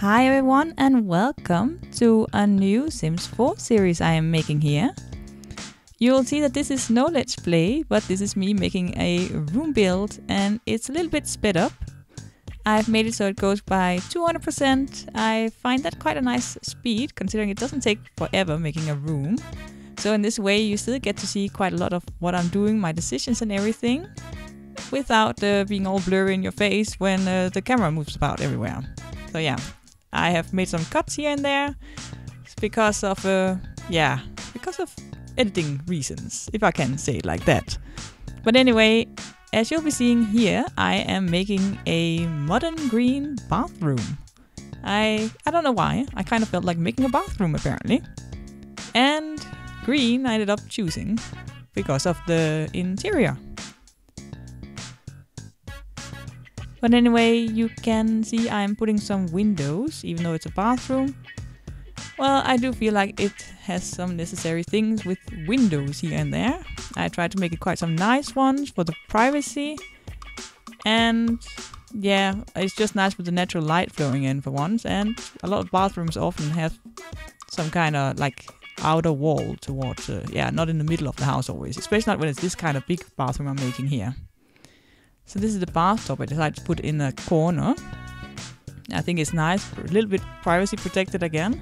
Hi everyone and welcome to a new Sims 4 series I am making here. You'll see that this is no Let's Play, but this is me making a room build and it's a little bit sped up. I've made it so it goes by 200%. I find that quite a nice speed considering it doesn't take forever making a room. So in this way you still get to see quite a lot of what I'm doing, my decisions and everything, without being all blurry in your face when the camera moves about everywhere. So yeah, I have made some cuts here and there because of editing reasons, if I can say it like that. But anyway, as you'll be seeing here, I am making a modern green bathroom. I don't know why, I kind of felt like making a bathroom apparently. And green I ended up choosing because of the interior. But anyway, you can see I'm putting some windows, even though it's a bathroom. Well, I do feel like it has some necessary things with windows here and there. I tried to make it quite some nice ones for the privacy. And yeah, it's just nice with the natural light flowing in for once. And a lot of bathrooms often have some kind of like outer wall towards, not in the middle of the house always. Especially not when it's this kind of big bathroom I'm making here. So this is the bathtub I decided to put in a corner. I think it's nice, a little bit privacy protected again.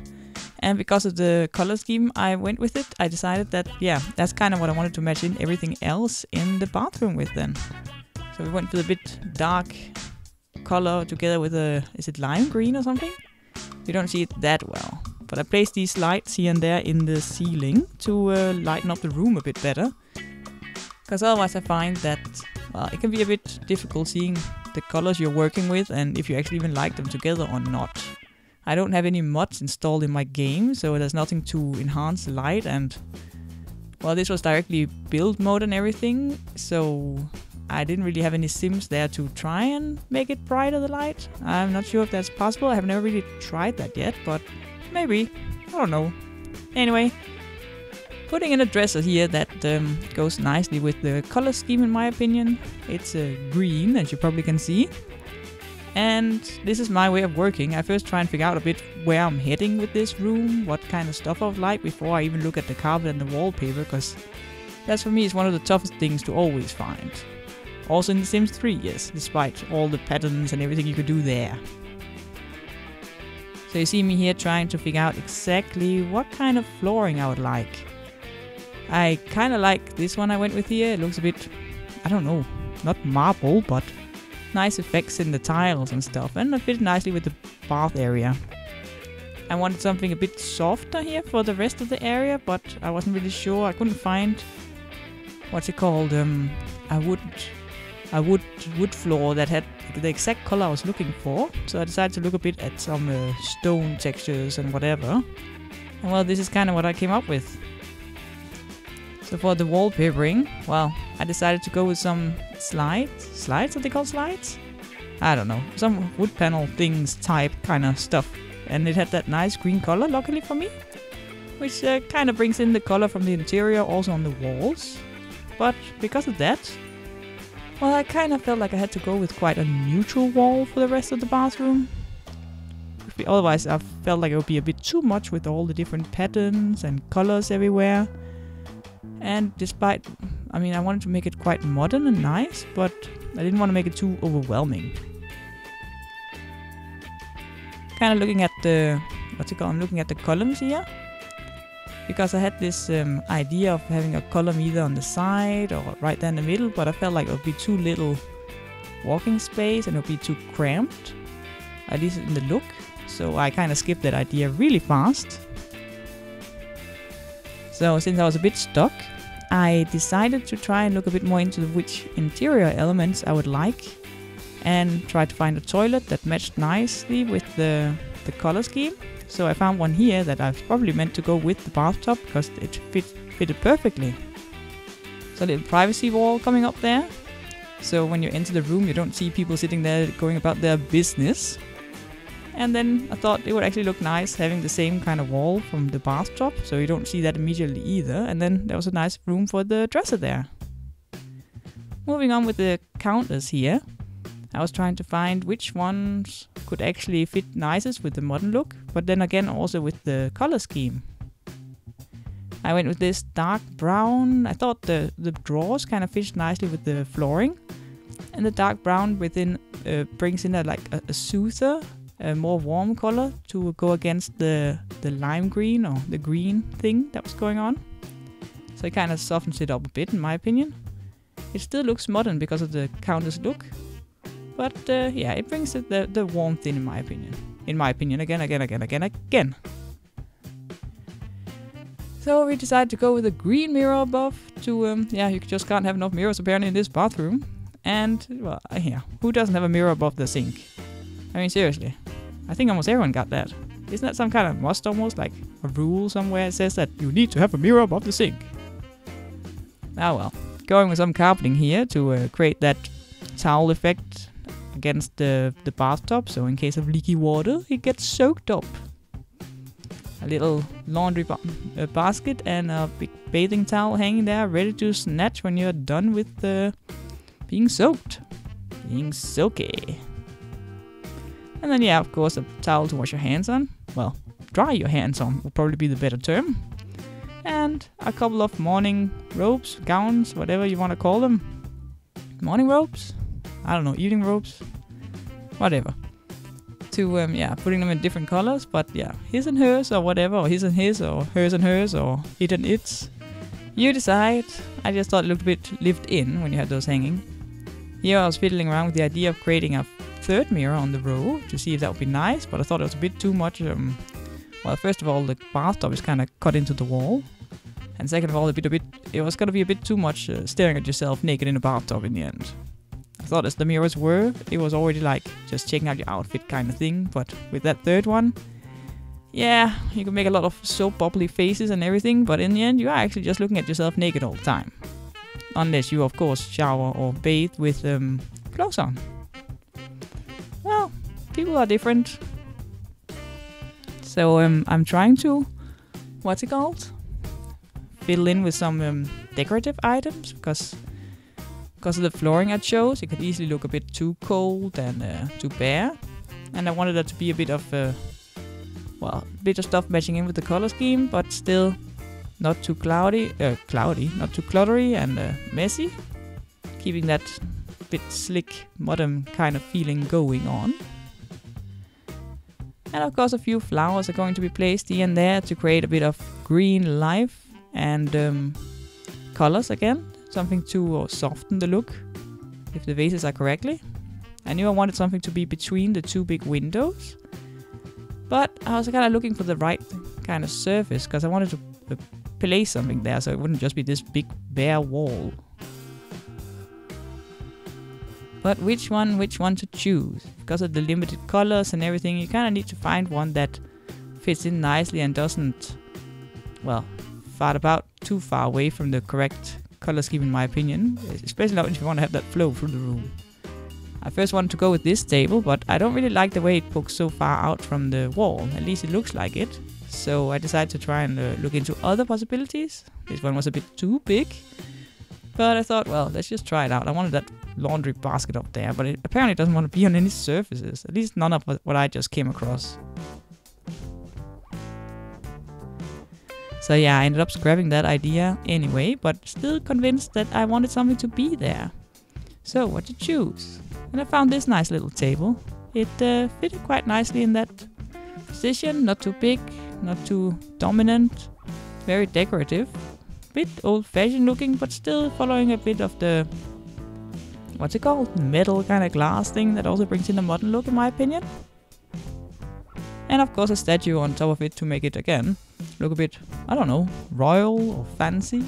And because of the color scheme I went with it, I decided that, yeah, that's kind of what I wanted to match in everything else in the bathroom with then. So we went with a bit dark color together with a, is it lime green or something? You don't see it that well. But I placed these lights here and there in the ceiling to lighten up the room a bit better. Because otherwise I find that, well, it can be a bit difficult seeing the colors you're working with and if you actually even like them together or not. I don't have any mods installed in my game, so there's nothing to enhance the light, and well, this was directly build mode and everything, so I didn't really have any sims there to try and make it brighter, the light. I'm not sure if that's possible. I have never really tried that yet, but maybe. I don't know. Anyway, putting in a dresser here that goes nicely with the color scheme in my opinion. It's green, as you probably can see. And this is my way of working. I first try and figure out a bit where I'm heading with this room, what kind of stuff I would like before I even look at the carpet and the wallpaper, because that's for me is one of the toughest things to always find. Also in The Sims 3, yes, despite all the patterns and everything you could do there. So you see me here trying to figure out exactly what kind of flooring I would like. I kind of like this one I went with here. It looks a bit, I don't know, not marble, but nice effects in the tiles and stuff, and it fit nicely with the bath area. I wanted something a bit softer here for the rest of the area, but I wasn't really sure. I couldn't find, what's it called, a wood floor that had the exact color I was looking for. So I decided to look a bit at some stone textures and whatever. And well, this is kind of what I came up with. So for the wallpapering, well, I decided to go with some slides, are they called slides? I don't know, some wood panel things type kind of stuff. And it had that nice green color, luckily for me, which kind of brings in the color from the interior also on the walls. But because of that, well, I kind of felt like I had to go with quite a neutral wall for the rest of the bathroom. Otherwise, I felt like it would be a bit too much with all the different patterns and colors everywhere. And despite, I mean, I wanted to make it quite modern and nice, but I didn't want to make it too overwhelming. Kind of looking at the, I'm looking at the columns here. Because I had this idea of having a column either on the side or right there in the middle, but I felt like it would be too little walking space and it would be too cramped, at least in the look. So I kind of skipped that idea really fast. So since I was a bit stuck, I decided to try and look a bit more into which interior elements I would like and try to find a toilet that matched nicely with the color scheme. So I found one here that I've probably meant to go with the bathtub because it fitted perfectly. So a little privacy wall coming up there. So when you enter the room you don't see people sitting there going about their business. And then I thought it would actually look nice having the same kind of wall from the bathtub, so you don't see that immediately either. And then there was a nice room for the dresser there. Moving on with the counters here. I was trying to find which ones could actually fit nicest with the modern look, but then again also with the color scheme. I went with this dark brown. I thought the drawers kind of fit nicely with the flooring, and the dark brown within brings in a soother, a more warm color to go against the lime green or the green thing that was going on. So it kind of softens it up a bit, in my opinion. It still looks modern because of the Countess look, but yeah, it brings the warmth in my opinion. In my opinion, again. So we decided to go with a green mirror above to, yeah, you just can't have enough mirrors apparently in this bathroom. And, well, yeah, who doesn't have a mirror above the sink? I mean, seriously. I think almost everyone got that. Isn't that some kind of must almost, like a rule somewhere that says that you need to have a mirror above the sink? Ah well, going with some carpeting here to create that towel effect against the bathtub, so in case of leaky water, it gets soaked up. A little laundry basket and a big bathing towel hanging there, ready to snatch when you're done with being soaked. Being soaky. And then, yeah, of course, a towel to wash your hands on. Well, dry your hands on would probably be the better term. And a couple of morning robes, gowns, whatever you want to call them. Morning robes? I don't know, evening robes? Whatever. To, yeah, putting them in different colors, but yeah, his and hers or whatever, or his and his, or hers and hers, or it and its. You decide. I just thought it looked a bit lived in when you had those hanging. Here I was fiddling around with the idea of creating a third mirror on the row to see if that would be nice, but I thought it was a bit too much. Well, first of all, the bathtub is kind of cut into the wall, and second of all, it was gonna be a bit too much staring at yourself naked in a bathtub in the end. I thought as the mirrors were, it was already like just checking out your outfit kind of thing, but with that third one, yeah, you can make a lot of soap bubbly faces and everything, but in the end, you are actually just looking at yourself naked all the time. Unless you, of course, shower or bathe with clothes on. Well, people are different. So I'm trying to, what's it called? Fiddle in with some decorative items, because of the flooring it shows, it could easily look a bit too cold and too bare. And I wanted that to be a bit of, well, a bit of stuff matching in with the color scheme, but still not too not too cluttery and messy. Keeping that bit slick, modern kind of feeling going on. And of course a few flowers are going to be placed here and there to create a bit of green life and colors again. Something to soften the look, if the vases are correctly. I knew I wanted something to be between the two big windows, but I was kind of looking for the right kind of surface, because I wanted to place something there so it wouldn't just be this big bare wall. But which one to choose? Because of the limited colors and everything, you kind of need to find one that fits in nicely and doesn't, well, fart about too far away from the correct color scheme, in my opinion, especially if you want to have that flow through the room. I first wanted to go with this table, but I don't really like the way it pokes so far out from the wall. At least it looks like it. So I decided to try and look into other possibilities. This one was a bit too big, but I thought, well, let's just try it out. I wanted that laundry basket up there, but it apparently doesn't want to be on any surfaces. At least none of what I just came across. So yeah, I ended up scrapping that idea anyway, but still convinced that I wanted something to be there. So what to choose? And I found this nice little table. It fitted quite nicely in that position, not too big, not too dominant, very decorative. Bit old-fashioned looking, but still following a bit of the, what's it called? Metal kind of glass thing that also brings in a modern look, in my opinion. And of course a statue on top of it to make it again look a bit, I don't know, royal or fancy.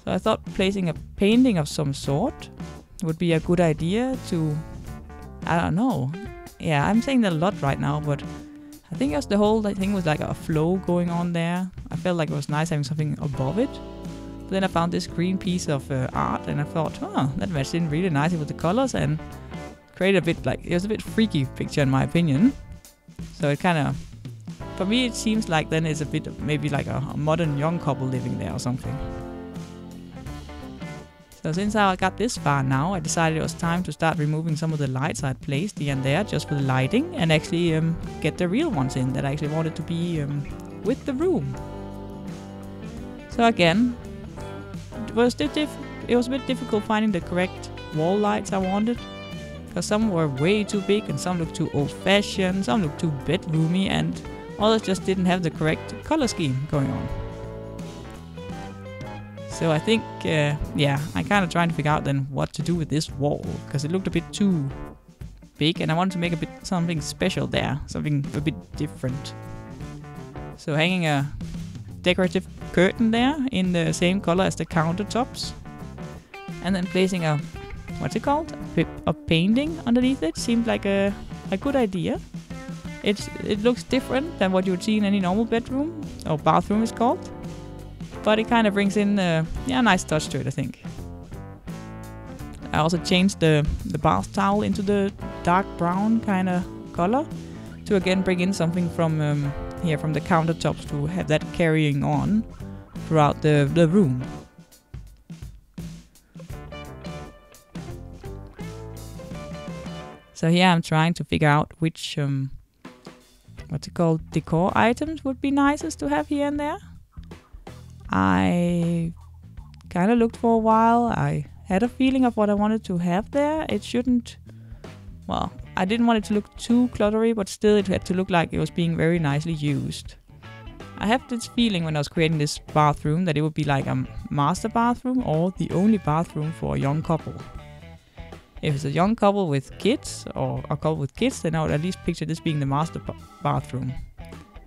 So I thought placing a painting of some sort would be a good idea to, I don't know. Yeah, I'm saying that a lot right now, but I think the whole thing was like a flow going on there. I felt like it was nice having something above it. But then I found this green piece of art and I thought, oh, that matched in really nicely with the colors and created a bit like, it was a bit freaky picture in my opinion. So it kind of, for me it seems like then it's a bit maybe like a modern young couple living there or something. So since I got this far now, I decided it was time to start removing some of the lights I'd placed here and there just for the lighting, and actually get the real ones in that I actually wanted to be with the room. So again, it was a bit difficult finding the correct wall lights I wanted, because some were way too big and some looked too old-fashioned, some looked too bedroomy, and others just didn't have the correct color scheme going on. So I think, yeah, I kind of trying to figure out then what to do with this wall, because it looked a bit too big and I wanted to make a bit something special there, something a bit different. So hanging a decorative curtain there in the same color as the countertops, and then placing a, what's it called? A painting underneath it seemed like a good idea. It looks different than what you would see in any normal bedroom, or bathroom is called. But it kind of brings in a nice touch to it, I think. I also changed the bath towel into the dark brown kind of color to again bring in something from here from the countertops to have that carrying on throughout the room. So here I'm trying to figure out which what's it called, decor items would be nicest to have here and there. I kind of looked for a while. I had a feeling of what I wanted to have there. It shouldn't, well, I didn't want it to look too cluttery, but still it had to look like it was being very nicely used. I have this feeling when I was creating this bathroom that it would be like a master bathroom or the only bathroom for a young couple. If it's a young couple with kids or a couple with kids, then I would at least picture this being the master bathroom.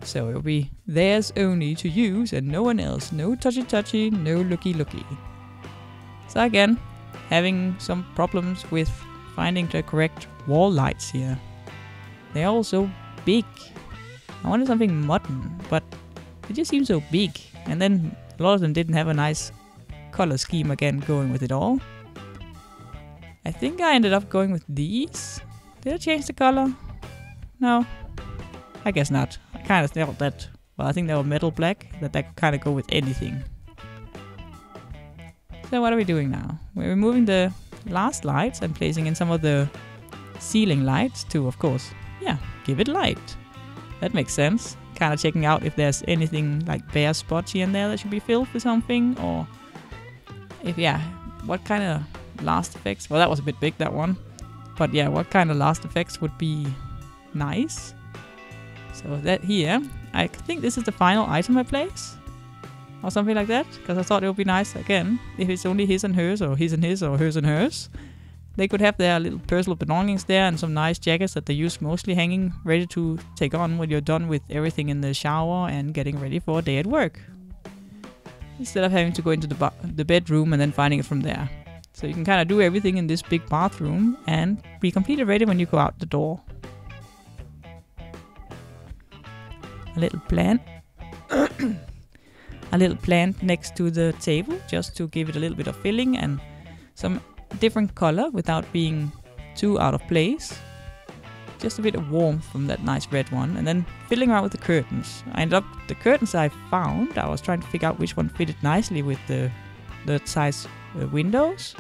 So it'll be theirs only to use and no one else. No touchy-touchy, no looky-looky. So again, having some problems with finding the correct wall lights here. They're all so big. I wanted something modern, but they just seem so big. And then a lot of them didn't have a nice color scheme again going with it all. I think I ended up going with these. Did I change the color? No. I guess not. I kind of thought that, well, I think they were metal black, that could kind of go with anything. So what are we doing now? We're removing the last lights and placing in some of the ceiling lights to, of course, yeah, give it light. That makes sense. Kind of checking out if there's anything like bare spots here and there that should be filled with something, or if, yeah, what kind of last effects. Well, that was a bit big, that one. But yeah, what kind of last effects would be nice? So that here, I think this is the final item I place, or something like that, because I thought it would be nice, again, if it's only his and hers, or his and his, or hers and hers. They could have their little personal belongings there and some nice jackets that they use mostly hanging, ready to take on when you're done with everything in the shower and getting ready for a day at work. Instead of having to go into the bedroom and then finding it from there. So you can kind of do everything in this big bathroom and be completely ready when you go out the door. A little plant. A little plant next to the table, just to give it a little bit of filling and some different color without being too out of place. Just a bit of warmth from that nice red one, and then filling around with the curtains. I ended up, the curtains I found, I was trying to figure out which one fitted nicely with the size windows.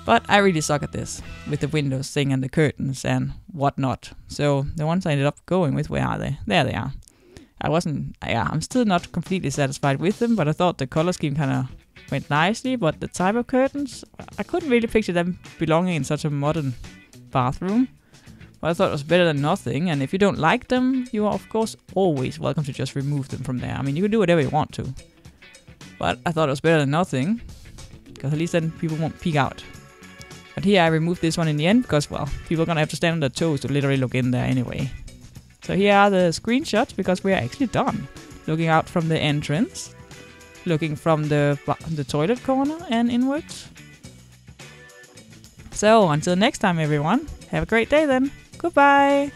But I really suck at this, with the windows thing and the curtains and whatnot. So the ones I ended up going with, where are they? There they are. I'm still not completely satisfied with them, but I thought the color scheme kind of went nicely. But the type of curtains, I couldn't really picture them belonging in such a modern bathroom. But I thought it was better than nothing, and if you don't like them, you are of course always welcome to just remove them from there. I mean, you can do whatever you want to. But I thought it was better than nothing, because at least then people won't peek out. But here I removed this one in the end, because, well, people are gonna have to stand on their toes to literally look in there anyway. So here are the screenshots, because we are actually done. Looking out from the entrance, looking from the toilet corner and inwards. So until next time everyone, have a great day then. Goodbye!